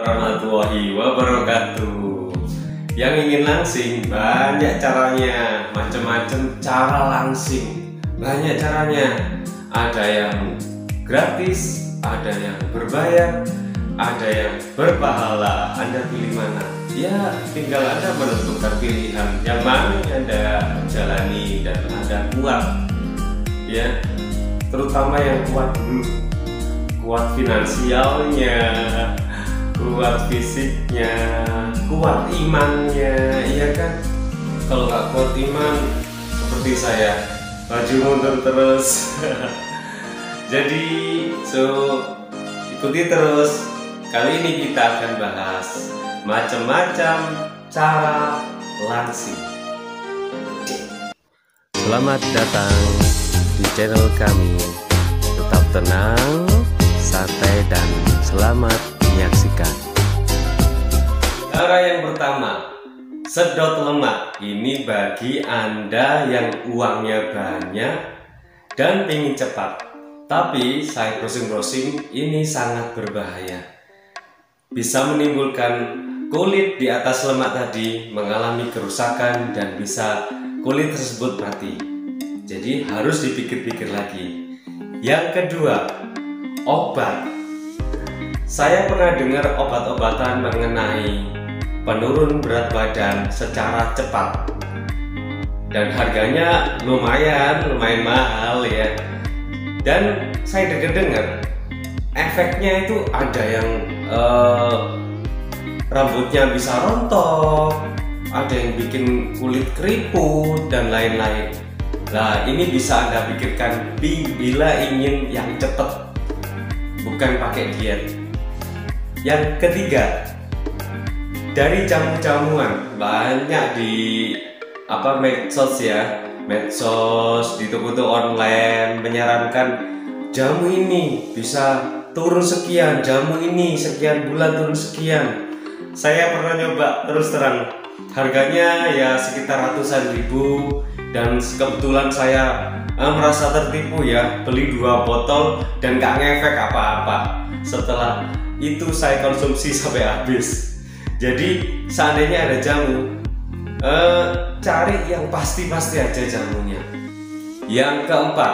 warahmatullahi wabarakatuh. Yang ingin langsing banyak caranya, macam-macam cara langsing, banyak caranya. Ada yang gratis, ada yang berbayar, ada yang berpahala. Anda pilih mana? Ya, tinggal Anda menentukan pilihan yang mana Anda jalani dan Anda kuat. Ya, terutama yang kuat dulu, kuat finansialnya, kuat fisiknya, kuat imannya, iya kan? Kalau nggak kuat iman, seperti saya, maju mundur terus. Jadi, ikuti terus. Kali ini kita akan bahas macam-macam cara langsing. Selamat datang di channel kami. Tetap tenang, santai, dan selamat menyaksikan. Cara yang pertama, sedot lemak. Ini bagi Anda yang uangnya banyak dan ingin cepat. Tapi saya browsing-browsing, ini sangat berbahaya. Bisa menimbulkan kulit di atas lemak tadi mengalami kerusakan dan bisa kulit tersebut mati. Jadi harus dipikir-pikir lagi. Yang kedua, obat. Saya pernah dengar obat-obatan mengenai penurun berat badan secara cepat dan harganya lumayan mahal ya. Dan saya dengar efeknya itu ada yang rambutnya bisa rontok, ada yang bikin kulit keriput dan lain-lain. Nah, ini bisa Anda pikirkan bila ingin yang cepat, bukan pakai diet. Yang ketiga, dari jamu-jamuan banyak di medsos ya, medsos, di toko-toko online menyarankan jamu ini bisa turun sekian, jamu ini sekian bulan turun sekian. Saya pernah nyoba, terus terang harganya ya sekitar ratusan ribu, dan kebetulan saya merasa tertipu ya, beli 2 botol dan gak ngefek apa-apa. Setelah itu saya konsumsi sampai habis. Jadi seandainya ada jamu, cari yang pasti-pasti aja jamunya. Yang keempat,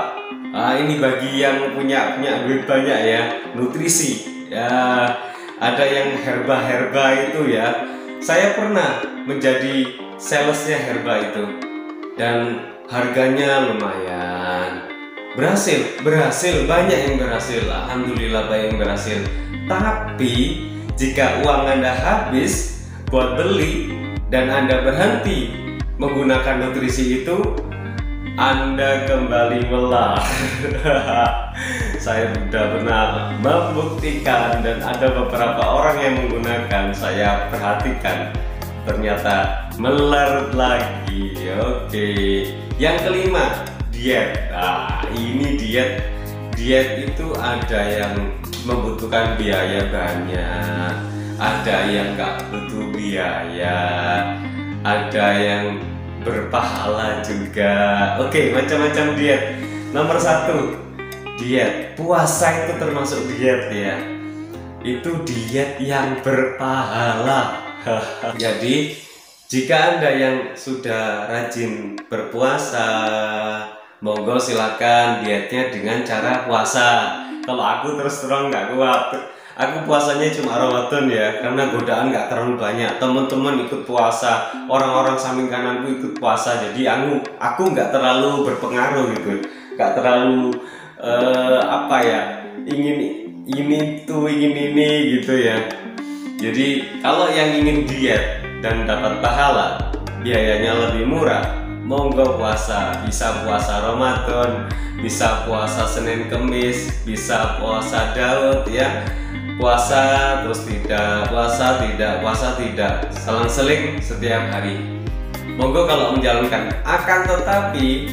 ini bagi yang punya duit banyak ya, nutrisi ya. Ada yang herba itu ya. Saya pernah menjadi salesnya herba itu dan harganya lumayan. Berhasil, banyak yang berhasil. Alhamdulillah banyak yang berhasil. Tapi jika uang Anda habis buat beli dan Anda berhenti menggunakan nutrisi itu, Anda kembali melar. Saya sudah pernah membuktikan dan ada beberapa orang yang menggunakan, saya perhatikan, ternyata melar lagi. Oke. Yang kelima, diet. Nah, ini diet itu ada yang membutuhkan biaya banyak, ada yang nggak butuh biaya, ada yang berpahala juga. Oke, macam-macam diet. Nomor 1, diet puasa itu termasuk diet ya. Itu diet yang berpahala. Jadi jika Anda yang sudah rajin berpuasa, monggo silakan dietnya dengan cara puasa. Kalau aku terus terang nggak kuat. Aku puasanya cuma Ramadan ya, karena godaan nggak terlalu banyak. Teman-teman ikut puasa, orang-orang samping kananku ikut puasa, jadi aku nggak terlalu berpengaruh gitu, nggak terlalu ingin ini gitu ya. Jadi kalau yang ingin diet dan dapat pahala, biayanya lebih murah, monggo puasa. Bisa puasa Ramadan, bisa puasa Senin Kemis, bisa puasa Daud ya. Puasa terus tidak, puasa tidak, selang-seling setiap hari. Monggo kalau menjalankan. Akan tetapi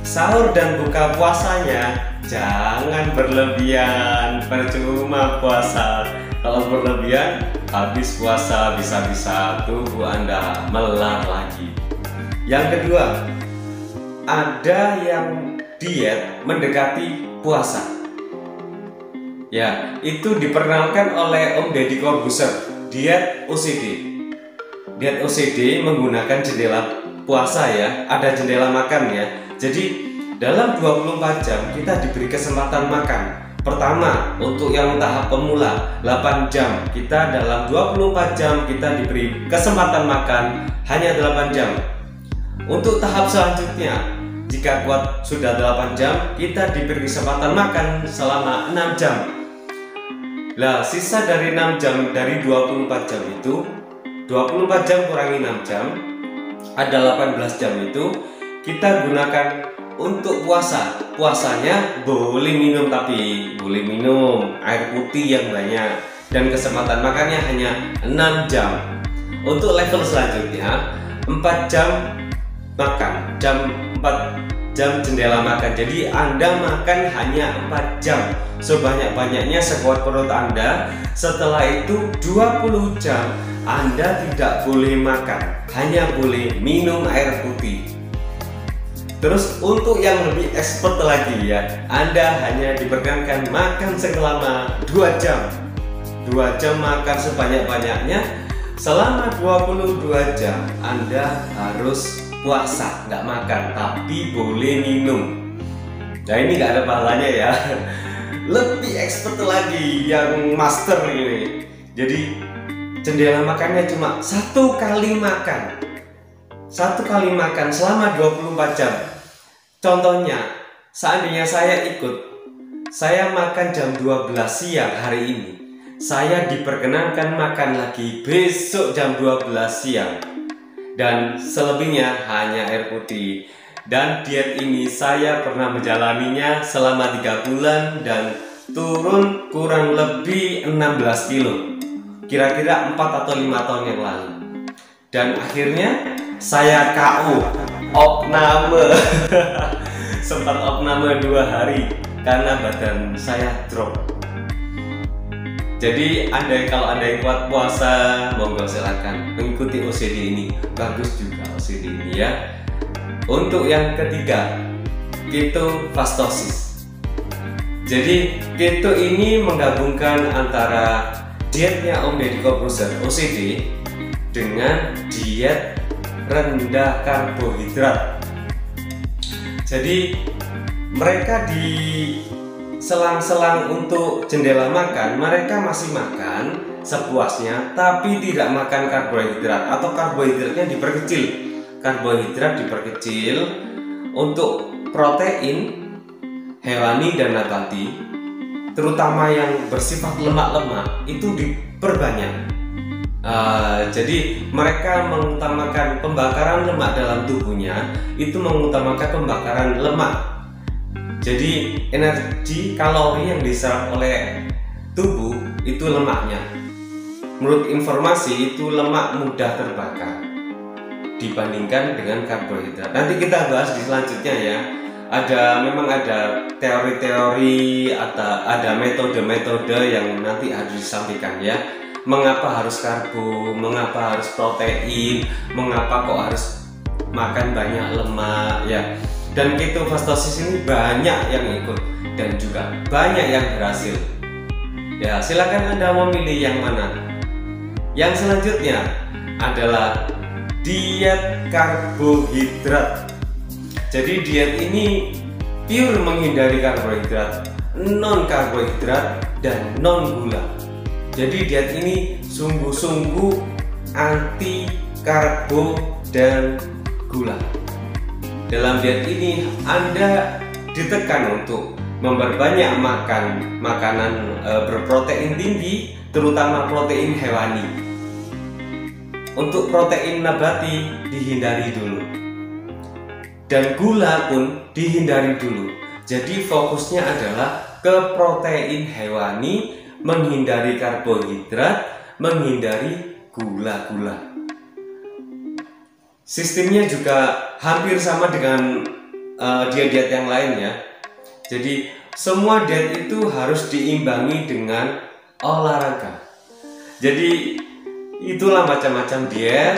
sahur dan buka puasanya jangan berlebihan, percuma puasa. Kalau berlebihan, habis puasa bisa-bisa tubuh Anda melar lagi. Yang kedua, ada yang diet mendekati puasa. Ya, itu diperkenalkan oleh Om Deddy Corbuzier. diet OCD. Diet OCD menggunakan jendela puasa ya, ada jendela makan ya. Jadi dalam 24 jam kita diberi kesempatan makan. Pertama, untuk yang tahap pemula 8 jam, kita dalam 24 jam kita diberi kesempatan makan hanya 8 jam. Untuk tahap selanjutnya, jika kuat sudah 8 jam, kita diberi kesempatan makan selama 6 jam. Nah, sisa dari 6 jam dari 24 jam itu, 24 jam kurangi 6 jam, ada 18 jam itu kita gunakan untuk puasa. Puasanya boleh minum, tapi boleh minum air putih yang banyak, dan kesempatan makannya hanya 6 jam. Untuk level selanjutnya 4 jam makan, 4 jam jendela makan. Jadi Anda makan hanya 4 jam, sebanyak-banyaknya sekuat perut Anda. Setelah itu 20 jam Anda tidak boleh makan, hanya boleh minum air putih. Terus untuk yang lebih expert lagi ya, Anda hanya diperkenankan makan selama 2 jam. 2 jam makan sebanyak-banyaknya. Selama 22 jam Anda harus puasa, nggak makan, tapi boleh minum. Nah ini nggak ada pahalanya ya. Lebih expert lagi yang master ini. Jadi jendela makannya cuma 1 kali makan. 1 kali makan selama 24 jam. Contohnya, seandainya saya ikut, saya makan jam 12 siang hari ini, saya diperkenankan makan lagi besok jam 12 siang. Dan selebihnya hanya air putih. Dan diet ini saya pernah menjalaninya selama 3 bulan dan turun kurang lebih 16 kilo. Kira-kira 4 atau 5 tahun yang lalu. Dan akhirnya saya KO, opname. Sempat opname 2 hari karena badan saya drop. Jadi kalau anda yang kuat puasa, monggo silakan mengikuti OCD ini. Bagus juga OCD ini ya. Untuk yang ketiga, ketofastosis. Jadi keto ini menggabungkan antara dietnya Om Deddy Corbuzier OCD dengan diet rendah karbohidrat. Jadi mereka di selang-selang untuk jendela makan, mereka masih makan sepuasnya, tapi tidak makan karbohidrat, atau karbohidratnya diperkecil. Karbohidrat diperkecil. Untuk protein hewani dan nabati, terutama yang bersifat lemak-lemak, itu diperbanyak. Jadi mereka mengutamakan pembakaran lemak dalam tubuhnya, itu mengutamakan pembakaran lemak. Jadi energi kalori yang diserap oleh tubuh itu lemaknya. Menurut informasi itu lemak mudah terbakar dibandingkan dengan karbohidrat. Nanti kita bahas di selanjutnya ya. Memang ada teori-teori atau ada metode-metode yang nanti harus disampaikan ya. Mengapa harus karbo, mengapa harus protein, mengapa kok harus makan banyak lemak ya. Dan ketofastosis ini banyak yang ikut dan juga banyak yang berhasil. Ya, silakan Anda memilih yang mana. Yang selanjutnya adalah diet karbohidrat. Jadi diet ini pure menghindari karbohidrat, non karbohidrat dan non gula. Jadi diet ini sungguh-sungguh anti karbo dan gula. Dalam diet ini Anda ditekan untuk memperbanyak makan makanan berprotein tinggi, terutama protein hewani. Untuk protein nabati dihindari dulu, dan gula pun dihindari dulu. Jadi fokusnya adalah ke protein hewani, menghindari karbohidrat, menghindari gula-gula. Sistemnya juga hampir sama dengan diet-diet yang lain ya. Jadi semua diet itu harus diimbangi dengan olahraga. Jadi itulah macam-macam diet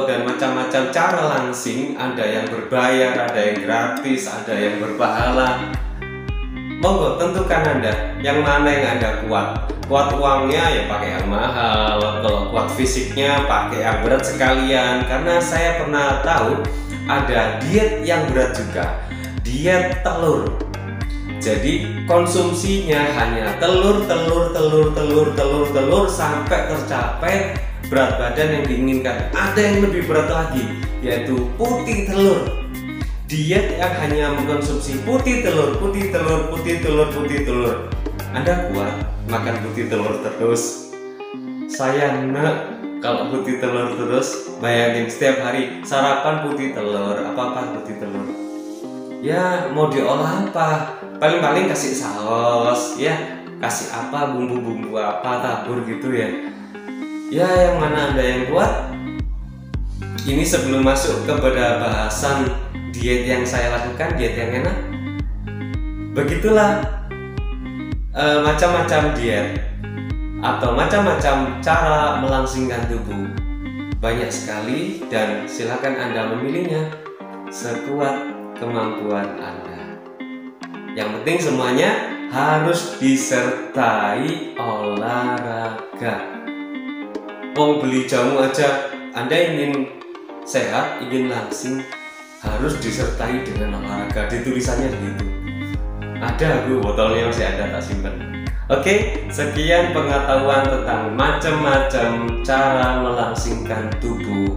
dan macam-macam cara langsing. Ada yang berbayar, ada yang gratis, ada yang berpahala. Monggo tentukan Anda yang mana yang Anda kuat. kuat uangnya ya pakai yang mahal, kalau kuat fisiknya pakai yang berat sekalian. Karena saya pernah tahu ada diet yang berat juga, diet telur. Jadi konsumsinya hanya telur sampai tercapai berat badan yang diinginkan. Ada yang lebih berat lagi, yaitu putih telur. Diet yang hanya mengkonsumsi putih telur. Anda kuat makan putih telur terus? Saya kalau putih telur terus. Bayangin setiap hari sarapan putih telur, apa putih telur. Ya mau diolah apa? Paling kasih saus, ya kasih apa, bumbu-bumbu apa, tabur gitu ya. Ya yang mana Anda yang buat? Ini sebelum masuk kepada bahasan diet yang saya lakukan, diet yang enak. Begitulah macam-macam diet atau macam-macam cara melangsingkan tubuh. Banyak sekali dan silakan Anda memilihnya sekuat kemampuan Anda. Yang penting semuanya harus disertai olahraga. Mau beli jamu aja, Anda ingin sehat, ingin langsing, harus disertai dengan olahraga. Di tulisannya begitu. Ada botolnya masih ada, tak simpan. Oke, sekian pengetahuan tentang macam-macam cara melangsingkan tubuh.